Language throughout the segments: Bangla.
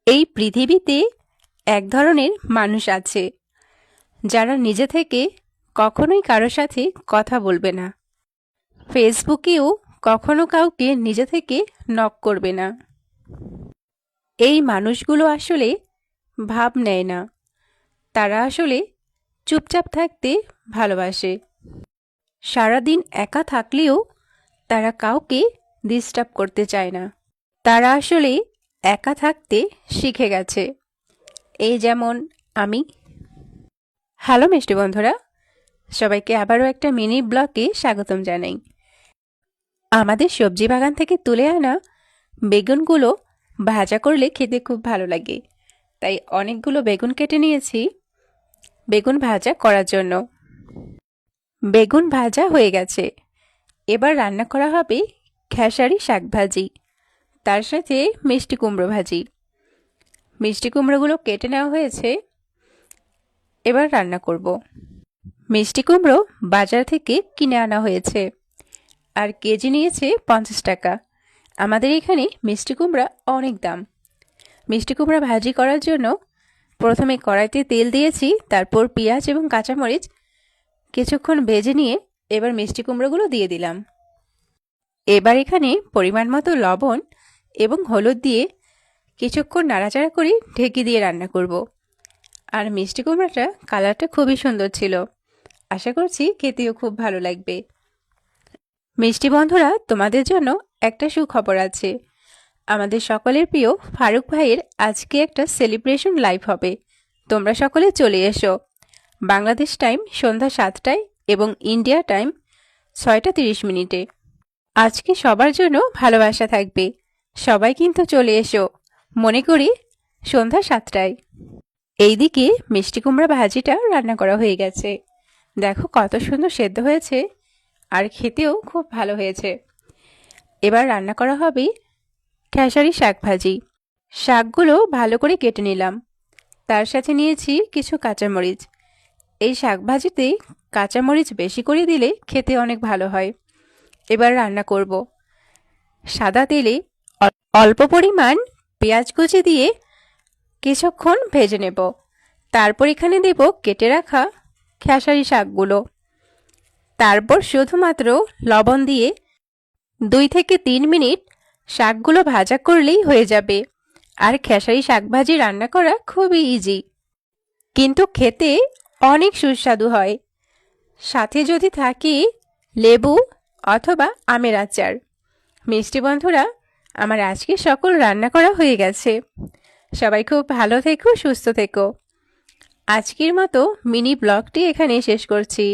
এই পৃথিবীতে এক ধরনের মানুষ আছে যারা নিজে থেকে কখনোই কারো সাথে কথা বলবে না, ফেসবুকেও কখনো কাউকে নিজে থেকে নক করবে না। এই মানুষগুলো আসলে ভাব নেয় না, তারা আসলে চুপচাপ থাকতে ভালোবাসে। সারাদিন একা থাকলেও তারা কাউকে ডিস্টার্ব করতে চায় না। তারা আসলে একা থাকতে শিখে গেছে। এই যেমন আমি। হ্যালো মিষ্টি বন্ধুরা, সবাইকে আবারও একটা মিনি ব্লগে স্বাগতম জানাই। আমাদের সবজি বাগান থেকে তুলে আনা বেগুনগুলো ভাজা করলে খেতে খুব ভালো লাগে, তাই অনেকগুলো বেগুন কেটে নিয়েছি বেগুন ভাজা করার জন্য। বেগুন ভাজা হয়ে গেছে, এবার রান্না করা হবে খেসারি শাক ভাজি, তার সাথে মিষ্টি কুমড়ো ভাজি। মিষ্টি কুমড়োগুলো কেটে নেওয়া হয়েছে, এবার রান্না করব। মিষ্টি কুমড়ো বাজার থেকে কিনে আনা হয়েছে, আর কেজি নিয়েছে 50 টাকা। আমাদের এখানে মিষ্টি কুমড়া অনেক দাম। মিষ্টি কুমড়া ভাজি করার জন্য প্রথমে কড়াইতে তেল দিয়েছি, তারপর পেঁয়াজ এবং কাঁচামরিচ কিছুক্ষণ ভেজে নিয়ে এবার মিষ্টি কুমড়োগুলো দিয়ে দিলাম। এবার এখানে পরিমাণ মতো লবণ এবং হলুদ দিয়ে কিছুক্ষণ নাড়াচাড়া করে ঢেকে দিয়ে রান্না করব। আর মিষ্টি কুমড়াটা কালারটা খুবই সুন্দর ছিল, আশা করছি খেতেও খুব ভালো লাগবে। মিষ্টি বন্ধুরা, তোমাদের জন্য একটা সুখবর আছে। আমাদের সকলের প্রিয় ফারুক ভাইয়ের আজকে একটা সেলিব্রেশন লাইভ হবে। তোমরা সকলে চলে এসো। বাংলাদেশ টাইম সন্ধ্যা 7টায় এবং ইন্ডিয়া টাইম 6টা 30 মিনিটে। আজকে সবার জন্য ভালোবাসা থাকবে, সবাই কিন্তু চলে এসো, মনে করি সন্ধ্যা 7টায়। এইদিকে মিষ্টি কুমড়া ভাজিটা রান্না করা হয়ে গেছে, দেখো কত সুন্দর সেদ্ধ হয়েছে, আর খেতেও খুব ভালো হয়েছে। এবার রান্না করা হবে খেসারি শাক ভাজি। শাকগুলো ভালো করে কেটে নিলাম, তার সাথে নিয়েছি কিছু কাঁচামরিচ। এই শাক ভাজিতে কাঁচামরিচ বেশি করে দিলে খেতে অনেক ভালো হয়। এবার রান্না করব। সাদা তেলে অল্প পরিমাণ পেঁয়াজ কুচি দিয়ে কিছুক্ষণ ভেজে নেব। তারপর এখানে দেব কেটে রাখা খেসারি শাকগুলো। তারপর শুধুমাত্র লবণ দিয়ে 2 থেকে 3 মিনিট শাকগুলো ভাজা করলেই হয়ে যাবে। আর খেসারি শাক ভাজি রান্না করা খুবই ইজি, কিন্তু খেতে অনেক সুস্বাদু হয়। সাথে যদি থাকে লেবু অথবা আমের আচার। মিষ্টি বন্ধুরা, আমার আজকে সকল রান্না করা হয়ে গেছে। সবাই খুব ভালো থেকো, সুস্থ থেকো। আজকের মতো মিনি ব্লগটি এখানে শেষ করছি।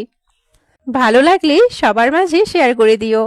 ভালো লাগলে সবার মাঝে শেয়ার করে দিও।